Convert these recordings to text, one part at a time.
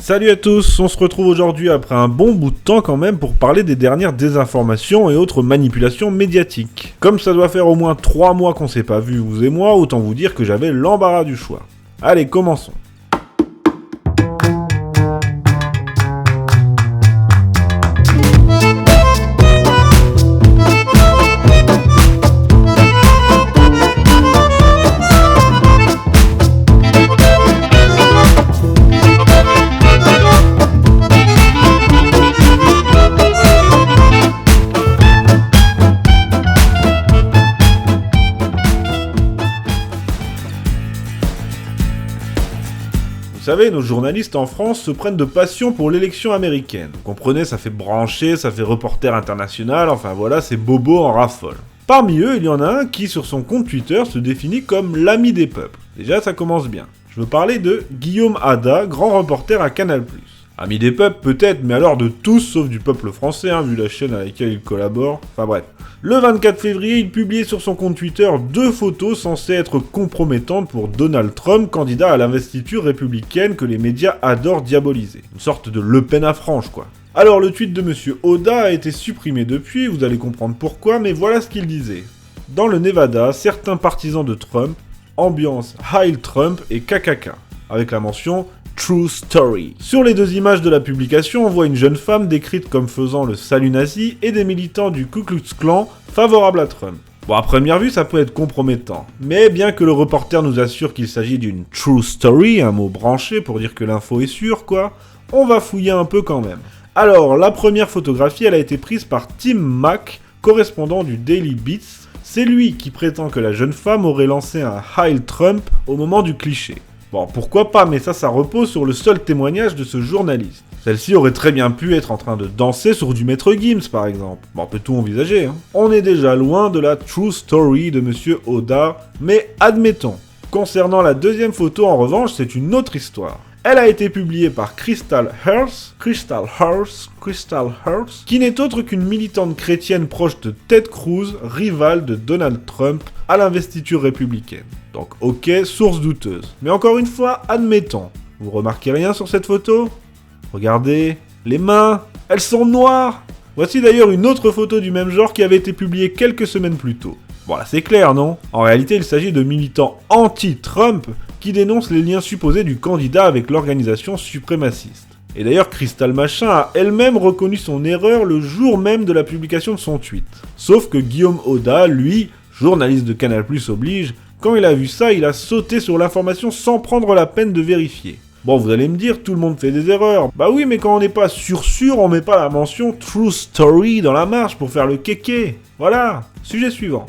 Salut à tous, on se retrouve aujourd'hui après un bon bout de temps quand même pour parler des dernières désinformations et autres manipulations médiatiques. Comme ça doit faire au moins 3 mois qu'on s'est pas vu vous et moi, autant vous dire que j'avais l'embarras du choix. Allez, commençons. Vous savez, nos journalistes en France se prennent de passion pour l'élection américaine. Vous comprenez, ça fait brancher, ça fait reporter international, enfin voilà, c'est bobo en raffole. Parmi eux, il y en a un qui, sur son compte Twitter, se définit comme l'ami des peuples. Déjà, ça commence bien. Je veux parler de Guillaume Ada, grand reporter à Canal+. Ami des peuples, peut-être, mais alors de tous, sauf du peuple français, vu la chaîne à laquelle il collabore. Enfin bref. Le 24 février, il publiait sur son compte Twitter 2 photos censées être compromettantes pour Donald Trump, candidat à l'investiture républicaine que les médias adorent diaboliser. Une sorte de Le Pen à frange, quoi. Alors le tweet de Monsieur Oda a été supprimé depuis, vous allez comprendre pourquoi, mais voilà ce qu'il disait. Dans le Nevada, certains partisans de Trump, ambiance Heil Trump et KKK, avec la mention True Story. Sur les 2 images de la publication, on voit une jeune femme décrite comme faisant le salut nazi et des militants du Ku Klux Klan favorables à Trump. Bon, à première vue, ça peut être compromettant. Mais bien que le reporter nous assure qu'il s'agit d'une True Story, un mot branché pour dire que l'info est sûre, quoi, on va fouiller un peu quand même. Alors, la première photographie, elle a été prise par Tim Mack, correspondant du Daily Beast. C'est lui qui prétend que la jeune femme aurait lancé un Heil Trump au moment du cliché. Bon, pourquoi pas, mais ça repose sur le seul témoignage de ce journaliste. Celle-ci aurait très bien pu être en train de danser sur du Maître Gims, par exemple. Bon, on peut tout envisager, On est déjà loin de la true story de Monsieur Oda, mais admettons. Concernant la deuxième photo, en revanche, c'est une autre histoire. Elle a été publiée par Crystal Hearst, qui n'est autre qu'une militante chrétienne proche de Ted Cruz, rivale de Donald Trump à l'investiture républicaine. Donc ok, source douteuse. Mais encore une fois, admettons. Vous remarquez rien sur cette photo ? Regardez, les mains, elles sont noires. Voici d'ailleurs une autre photo du même genre qui avait été publiée quelques semaines plus tôt. Bon là c'est clair, non ? En réalité, il s'agit de militants anti-Trump qui dénoncent les liens supposés du candidat avec l'organisation suprémaciste. Et d'ailleurs, Crystal Machin a elle-même reconnu son erreur le jour même de la publication de son tweet. Sauf que Guillaume Oda, lui, journaliste de Canal+ oblige, quand il a vu ça, il a sauté sur l'information sans prendre la peine de vérifier. Bon, vous allez me dire, tout le monde fait des erreurs. Bah oui, mais quand on n'est pas sûr, on met pas la mention True Story dans la marge pour faire le kéké. Voilà, sujet suivant.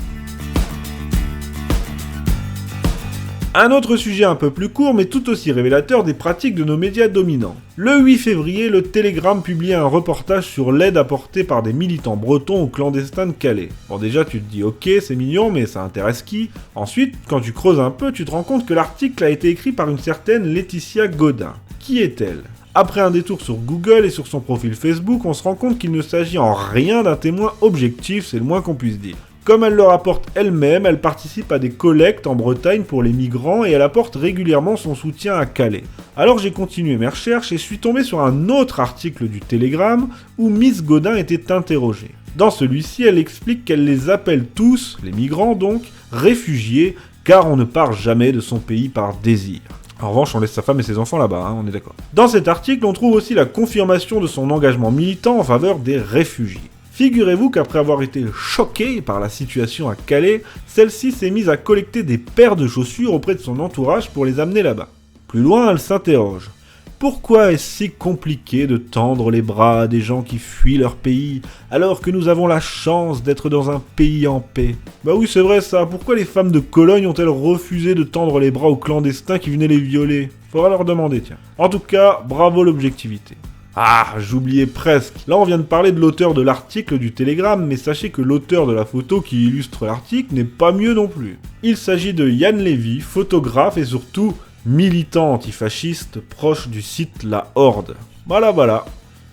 Un autre sujet un peu plus court, mais tout aussi révélateur des pratiques de nos médias dominants. Le 8 février, le Télégramme publiait un reportage sur l'aide apportée par des militants bretons aux clandestins de Calais. Bon déjà tu te dis ok, c'est mignon, mais ça intéresse qui ? Ensuite, quand tu creuses un peu, tu te rends compte que l'article a été écrit par une certaine Laetitia Godin. Qui est-elle ? Après un détour sur Google et sur son profil Facebook, on se rend compte qu'il ne s'agit en rien d'un témoin objectif, c'est le moins qu'on puisse dire. Comme elle le rapporte elle-même, elle participe à des collectes en Bretagne pour les migrants et elle apporte régulièrement son soutien à Calais. Alors j'ai continué mes recherches et suis tombé sur un autre article du Télégramme où Miss Godin était interrogée. Dans celui-ci, elle explique qu'elle les appelle tous, les migrants donc, réfugiés, car on ne part jamais de son pays par désir. En revanche, on laisse sa femme et ses enfants là-bas, on est d'accord. Dans cet article, on trouve aussi la confirmation de son engagement militant en faveur des réfugiés. Figurez-vous qu'après avoir été choquée par la situation à Calais, celle-ci s'est mise à collecter des paires de chaussures auprès de son entourage pour les amener là-bas. Plus loin, elle s'interroge. Pourquoi est-ce si compliqué de tendre les bras à des gens qui fuient leur pays, alors que nous avons la chance d'être dans un pays en paix ? Bah oui, c'est vrai ça, pourquoi les femmes de Cologne ont-elles refusé de tendre les bras aux clandestins qui venaient les violer ? Faudra leur demander, tiens. En tout cas, bravo l'objectivité. Ah, j'oubliais presque. Là, on vient de parler de l'auteur de l'article du Télégramme, mais sachez que l'auteur de la photo qui illustre l'article n'est pas mieux non plus. Il s'agit de Yann Lévy, photographe et surtout militant antifasciste proche du site La Horde. Voilà.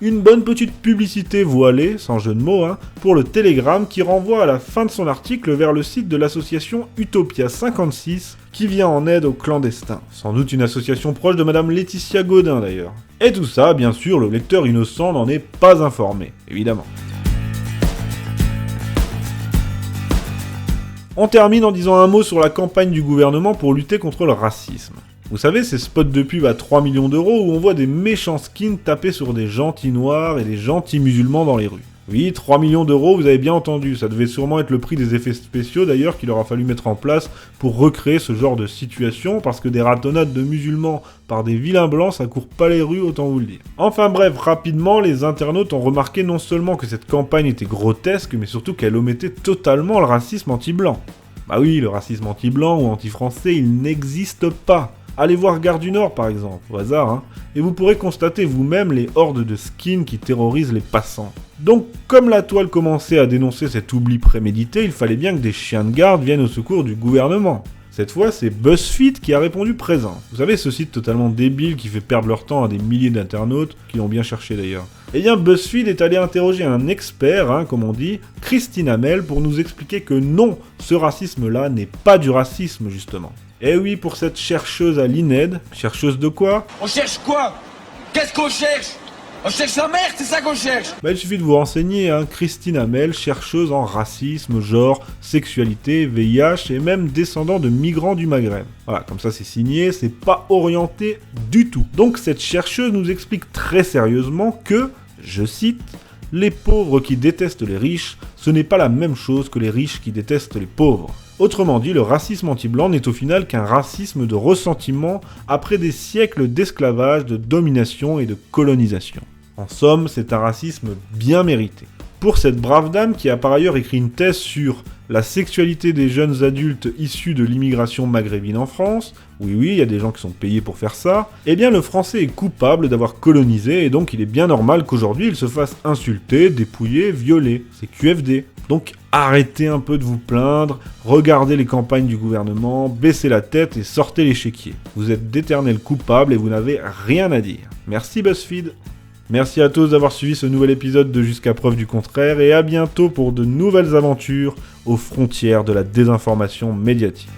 Une bonne petite publicité voilée, sans jeu de mots, pour le Telegram qui renvoie à la fin de son article vers le site de l'association Utopia 56 qui vient en aide aux clandestins. Sans doute une association proche de Madame Laetitia Godin d'ailleurs. Et tout ça, bien sûr, le lecteur innocent n'en est pas informé, évidemment. On termine en disant un mot sur la campagne du gouvernement pour lutter contre le racisme. Vous savez, ces spots de pub à 3 millions d'euros où on voit des méchants skins taper sur des gentils noirs et des gentils musulmans dans les rues. Oui, 3 millions d'euros, vous avez bien entendu, ça devait sûrement être le prix des effets spéciaux d'ailleurs qu'il aura fallu mettre en place pour recréer ce genre de situation, parce que des ratonnades de musulmans par des vilains blancs, ça court pas les rues, autant vous le dire. Enfin bref, rapidement, les internautes ont remarqué non seulement que cette campagne était grotesque, mais surtout qu'elle omettait totalement le racisme anti-blanc. Bah oui, le racisme anti-blanc ou anti-français, il n'existe pas. Allez voir Gare du Nord par exemple, au hasard, et vous pourrez constater vous-même les hordes de skins qui terrorisent les passants. Donc, comme la toile commençait à dénoncer cet oubli prémédité, il fallait bien que des chiens de garde viennent au secours du gouvernement. Cette fois, c'est BuzzFeed qui a répondu présent. Vous savez, ce site totalement débile qui fait perdre leur temps à des milliers d'internautes, qui l'ont bien cherché d'ailleurs. Eh bien, BuzzFeed est allé interroger un expert, comme on dit, Christine Hamel, pour nous expliquer que non, ce racisme-là n'est pas du racisme, justement. Eh oui, pour cette chercheuse à l'INED, chercheuse de quoi ? On cherche quoi ? Qu'est-ce qu'on cherche ? On cherche sa mère, c'est ça qu'on cherche. Il suffit de vous renseigner, Christine Hamel, chercheuse en racisme, genre, sexualité, VIH et même descendant de migrants du Maghreb. Voilà, comme ça c'est signé, c'est pas orienté du tout. Donc cette chercheuse nous explique très sérieusement que, je cite, « Les pauvres qui détestent les riches, ce n'est pas la même chose que les riches qui détestent les pauvres. » Autrement dit, le racisme anti-blanc n'est au final qu'un racisme de ressentiment après des siècles d'esclavage, de domination et de colonisation. En somme, c'est un racisme bien mérité. Pour cette brave dame qui a par ailleurs écrit une thèse sur la sexualité des jeunes adultes issus de l'immigration maghrébine en France, oui, il y a des gens qui sont payés pour faire ça, eh bien le français est coupable d'avoir colonisé et donc il est bien normal qu'aujourd'hui il se fasse insulter, dépouiller, violer. C'est QFD. Donc arrêtez un peu de vous plaindre, regardez les campagnes du gouvernement, baissez la tête et sortez les chéquiers. Vous êtes d'éternels coupables et vous n'avez rien à dire. Merci BuzzFeed. Merci à tous d'avoir suivi ce nouvel épisode de Jusqu'à preuve du contraire et à bientôt pour de nouvelles aventures aux frontières de la désinformation médiatique.